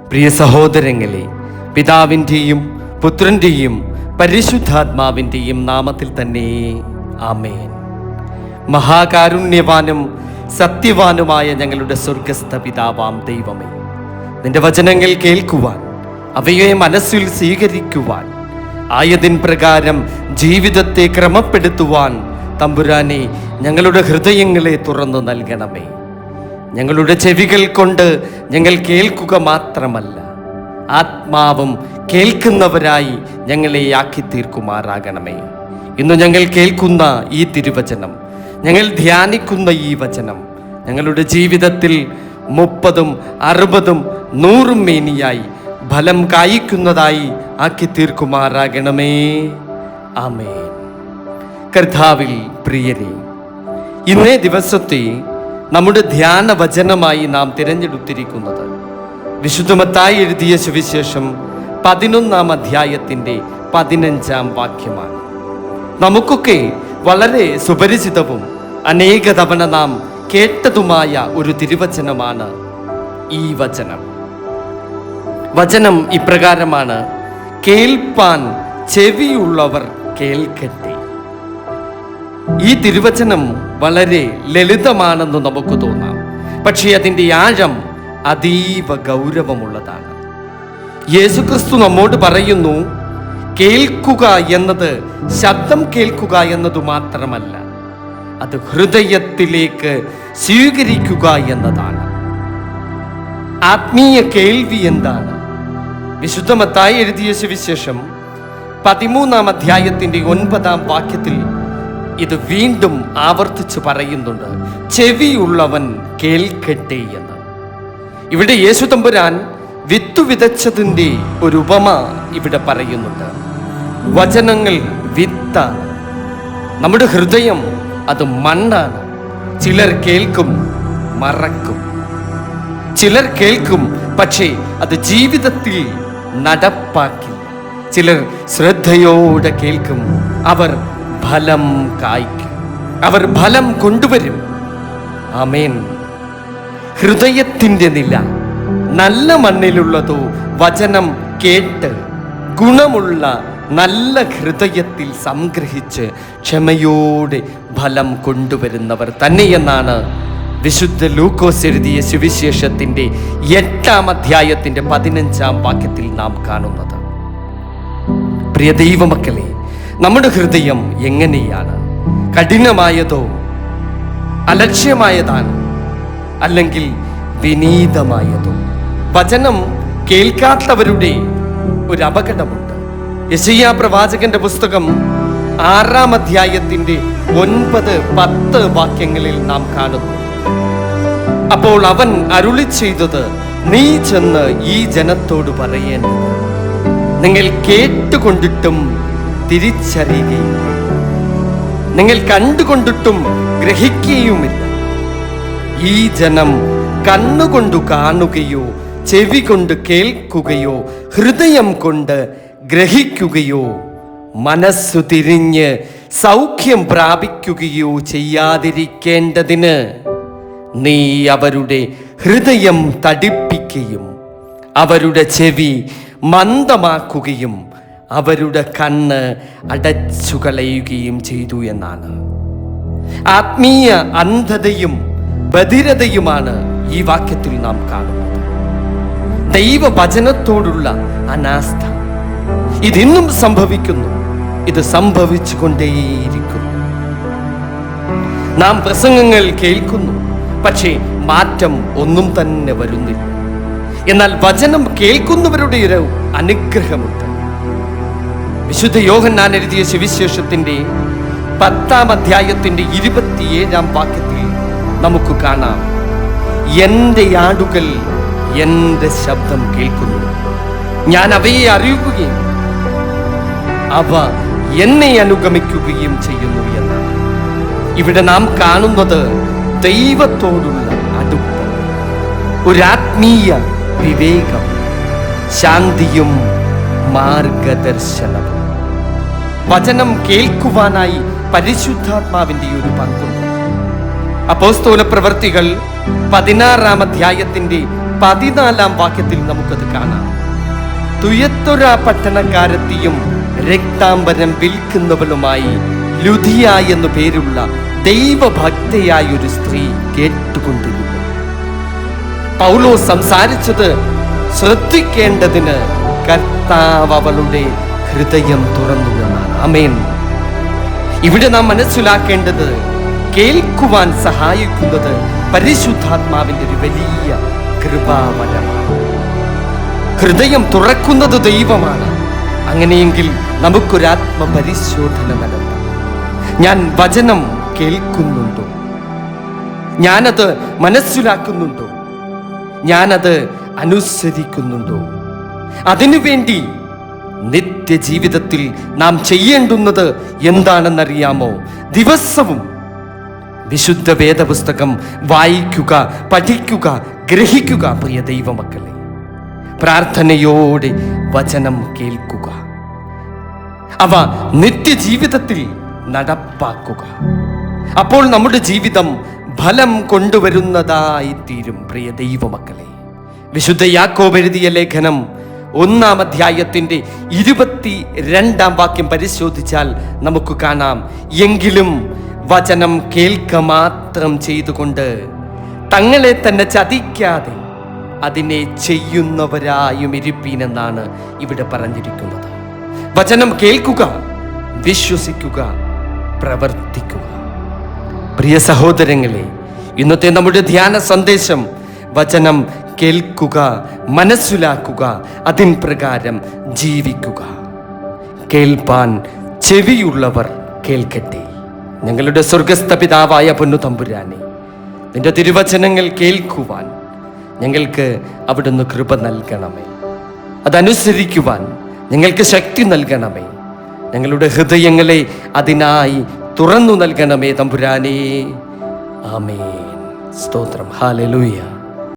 പ്രിയ സഹോദരങ്ങളെ, പിതാവിൻ്റെയും പുത്രൻ്റെയും പരിശുദ്ധാത്മാവിൻ്റെയും നാമത്തിൽ തന്നെ ആമേൻ. മഹാകാരുണ്യവാനും സത്യവാനുമായ ഞങ്ങളുടെ സ്വർഗസ്ഥ പിതാവാം ദൈവമേ, നിന്റെ വചനങ്ങൾ കേൾക്കുവാൻ, അവയെ മനസ്സിൽ സ്വീകരിക്കുവാൻ, ആയതിൻ പ്രകാരം ജീവിതത്തെ ക്രമപ്പെടുത്തുവാൻ തമ്പുരാനെ ഞങ്ങളുടെ ഹൃദയങ്ങളെ തുറന്നു നൽകണമേ. ഞങ്ങളുടെ ചെവികൾ കൊണ്ട് ഞങ്ങൾ കേൾക്കുക മാത്രമല്ല, ആത്മാവും കേൾക്കുന്നവരായി ഞങ്ങളെ ആക്കി തീർക്കുമാറാകണമേ. ഇന്ന് ഞങ്ങൾ കേൾക്കുന്ന ഈ തിരുവചനം, ഞങ്ങൾ ധ്യാനിക്കുന്ന ഈ വചനം ഞങ്ങളുടെ ജീവിതത്തിൽ 30, 60, 100 മേനിയായി ഫലം കായ്ക്കുന്നതായി ആക്കി തീർക്കുമാറാകണമേ. ആമേൻ. കർത്താവിൽ പ്രിയരെ, ഇന്നേ ദിവസത്തെ നമ്മുടെ ധ്യാന വചനമായി നാം തിരഞ്ഞെടുത്തിരിക്കുന്നത് വിശുദ്ധ മത്തായി എഴുതിയ സുവിശേഷം 11-ാം അധ്യായത്തിൻ്റെ 15-ാം വാക്യമാണ്. നമുക്കൊക്കെ വളരെ സുപരിചിതവും അനേക തവണ നാം കേട്ടതുമായ ഒരു തിരുവചനമാണ് ഈ വചനം. വചനം ഇപ്രകാരമാണ്: കേൾപ്പാൻ ചെവിയുള്ളവർ കേൾക്കട്ടെ. ഈ തിരുവചനം വളരെ ലളിതമാണെന്ന് നമുക്ക് തോന്നാം, പക്ഷേ അതിൻ്റെ ആഴം അതീവ ഗൗരവമുള്ളതാണ്. യേശുക്രിസ്തു നമ്മോട് പറയുന്നു, കേൾക്കുക എന്നത് ശബ്ദം കേൾക്കുക എന്നതു മാത്രമല്ല, അത് ഹൃദയത്തിലേക്ക് സ്വീകരിക്കുക എന്നതാണ്. ആത്മീയ കേൾവി എന്താണ്? വിശുദ്ധ മത്തായി എഴുതിയ സുവിശേഷം 13-ാം അധ്യായത്തിൻ്റെ 9-ാം വാക്യത്തിൽ ഇത് വീണ്ടും ആവർത്തിച്ച് പറയുന്നുണ്ട്: ചെവിയുള്ളവൻ കേൾക്കട്ടെ എന്ന്. ഇവിടെ യേശു തമ്പുരാൻ വിത്തു വിതച്ചതിൻ്റെ ഒരു ഉപമ ഇവിടെ പറയുന്നുണ്ട്. വചനങ്ങൾ വിത്താണ്, നമ്മുടെ ഹൃദയം അത് മണ്ണാണ്. ചിലർ കേൾക്കും, മറക്കും. ചിലർ കേൾക്കും, പക്ഷേ അത് ജീവിതത്തിൽ നടപ്പാക്കില്ല. ചിലർ ശ്രദ്ധയോടെ കേൾക്കും, അവർ ഫലം കായ്ക്കും, അവർ ഫലം കൊണ്ടുവരും. ആമേൻ. ഹൃദയത്തിൻ്റെ നില നല്ല മണ്ണിലുള്ളതോ വചനം കേട്ട് ഗുണമുള്ള നല്ല ഹൃദയത്തിൽ സംഗ്രഹിച്ച് ക്ഷമയോടെ ഫലം കൊണ്ടുവരുന്നവർ തന്നെയെന്നാണ് വിശുദ്ധ ലൂക്കോസ് എഴുതിയ സുവിശേഷത്തിൻ്റെ 8-ാം അധ്യായത്തിൻ്റെ 15-ാം വാക്യത്തിൽ നാം കാണുന്നത്. പ്രിയ ദൈവമക്കളെ, നമ്മുടെ ഹൃദയം എങ്ങനെയാണ്? കഠിനമായതോ, അലക്ഷ്യമായതാണോ, അല്ലെങ്കിൽ വിനീതമായതോ? വചനം കേൾക്കാത്തവരുടെ ഒരു അപകടമുണ്ട്. യെശയ്യാ പ്രവാചകന്റെ പുസ്തകം 6-ാം അധ്യായത്തിൻ്റെ 9, 10 വാക്യങ്ങളിൽ നാം കാണുന്നു: അപ്പോൾ അവൻ അരുളി ചെയ്തത്, നീ ചെന്ന് ഈ ജനത്തോട് പറയേണ്ടത്, നിങ്ങൾ കേട്ടുകൊണ്ടിട്ടും തിരിച്ചറിയുകയില്ല, നിങ്ങൾ കണ്ടുകൊണ്ടിട്ടും ഗ്രഹിക്കുകയുമില്ല. ഈ ജനം കണ്ണുകൊണ്ട് കാണുകയോ ചെവി കൊണ്ട് കേൾക്കുകയോ ഹൃദയം കൊണ്ട് ഗ്രഹിക്കുകയോ മനസ്സു തിരിഞ്ഞ് സൗഖ്യം പ്രാപിക്കുകയോ ചെയ്യാതിരിക്കേണ്ടതിന് നീ അവരുടെ ഹൃദയം തടിപ്പിക്കുകയും അവരുടെ ചെവി മന്ദമാക്കുകയും അവരുടെ കണ്ണ് അടച്ചുകളയുകയും ചെയ്തു എന്നാണ്. ആത്മീയ അന്ധതയും ബധിരതയുമാണ് ഈ വാക്യത്തിൽ നാം കാണുന്നത്. ദൈവവചനത്തോടുള്ള അനാസ്ഥ ഇതിന്നും സംഭവിക്കുന്നു, ഇത് സംഭവിച്ചു കൊണ്ടേയിരിക്കുന്നു. നാം പ്രസംഗങ്ങൾ കേൾക്കുന്നു, പക്ഷേ മാറ്റം ഒന്നും തന്നെ വരുന്നില്ല. എന്നാൽ വചനം കേൾക്കുന്നവരുടെ ഒരു അനുഗ്രഹമുണ്ട്. വിശുദ്ധ യോഹന്നാൻ എഴുതിയ സുവിശേഷത്തിൻ്റെ 10-ാം അധ്യായത്തിൻ്റെ 27-ാം വാക്യത്തിൽ നമുക്ക് കാണാം: എൻ്റെ ആടുകൾ എൻ്റെ ശബ്ദം കേൾക്കുന്നു, ഞാൻ അവയെ അറിയുകയും അവ എന്നെ അനുഗമിക്കുകയും ചെയ്യുന്നു എന്നാണ്. ഇവിടെ നാം കാണുന്നത് ദൈവത്തോടുള്ള അടുപ്പം, ഒരാത്മീയ വിവേകം, ശാന്തിയും മാർഗദർശനവും. വചനം കേൾക്കുവാനായി പരിശുദ്ധാത്മാവിൻ്റെ ഒരു പങ്കുണ്ട്. അപ്പോസ്തല പ്രവൃത്തികൾ 16-ാം അധ്യായത്തിൻ്റെ 14 വാക്യത്തിൽ നമുക്കത് കാണാം. തുയത്തൊര പട്ടണക്കാരത്തിയും രക്താംബരം വിൽക്കുന്നവളുമായി ലുധിയ എന്നു പേരുള്ള ദൈവഭക്തയായ ഒരു സ്ത്രീ കേട്ടുകൊണ്ടിരുന്നു. പൗലോസ് സംസാരിച്ചത് ശ്രദ്ധിക്കേണ്ടതിന് കർത്താവ് അവളുടെ ഹൃദയം തുറന്നു എന്നാണ്. ആമേൻ. ഇവിടെ നാം മനസ്സിലാക്കേണ്ടത്, കേൾക്കുവാൻ സഹായിക്കുന്നത് പരിശുദ്ധാത്മാവിന്റെ ഒരു വലിയ കൃപാവരമാണ്. ഹൃദയം തുറക്കുന്നത് ദൈവമാണ്. അങ്ങനെയെങ്കിൽ നമുക്കൊരു ആത്മപരിശോധന നടത്താം. ഞാൻ വചനം കേൾക്കുന്നുണ്ടോ? ഞാനത് മനസ്സിലാക്കുന്നുണ്ടോ? ഞാനത് അനുസരിക്കുന്നുണ്ടോ? അതിനുവേണ്ടി നിത്യജീവിതത്തിൽ നാം ചെയ്യേണ്ടുന്നത് എന്താണെന്നറിയാമോ? ദിവസവും വിശുദ്ധ വേദപുസ്തകം വായിക്കുക, പഠിക്കുക, ഗ്രഹിക്കുക. പ്രിയ ദൈവമക്കളെ, പ്രാർത്ഥനയോടെ വചനം കേൾക്കുക, അവ നിത്യജീവിതത്തിൽ നടപ്പാക്കുക. അപ്പോൾ നമ്മുടെ ജീവിതം ഫലം കൊണ്ടുവരുന്നതായി തീരും. പ്രിയ ദൈവമക്കളെ, വിശുദ്ധ യാക്കോബ് എഴുതിയ ലേഖനം 1-ാം അധ്യായത്തിന്റെ 22-ാം വാക്യം പരിശോധിച്ചാൽ നമുക്ക് കാണാം, എങ്കിലും വചനം കേൾക്ക മാത്രം ചെയ്തുകൊണ്ട് തങ്ങളെ തന്നെ ചതിക്കാതെ അതിനെ ചെയ്യുന്നവരായും ഇരിപ്പീനെന്നാണ് ഇവിടെ പറഞ്ഞിരിക്കുന്നത്. വചനം കേൾക്കുക, വിശ്വസിക്കുക, പ്രവർത്തിക്കുക. പ്രിയ സഹോദരങ്ങളെ, ഇന്നത്തെ നമ്മുടെ ധ്യാന സന്ദേശം വചനം കേൾക്കുക, മനസ്സിലാക്കുക, അതിൻ പ്രകാരം ജീവിക്കുക. കേൾപ്പാൻ ചെവിയുള്ളവർ കേൾക്കട്ടെ. ഞങ്ങളുടെ സ്വർഗസ്ഥ പിതാവായ പൊന്നു തമ്പുരാനെ, നിന്റെ തിരുവചനങ്ങൾ കേൾക്കുവാൻ ഞങ്ങൾക്ക് അവിടുന്ന് കൃപ നൽകണമേ. അതനുസരിക്കുവാൻ ഞങ്ങൾക്ക് ശക്തി നൽകണമേ. ഞങ്ങളുടെ ഹൃദയങ്ങളെ അതിനായി തുറന്നു നൽകണമേ തമ്പുരാനേ. ആമേൻ. സ്തോത്രം. ഹല്ലേലൂയ.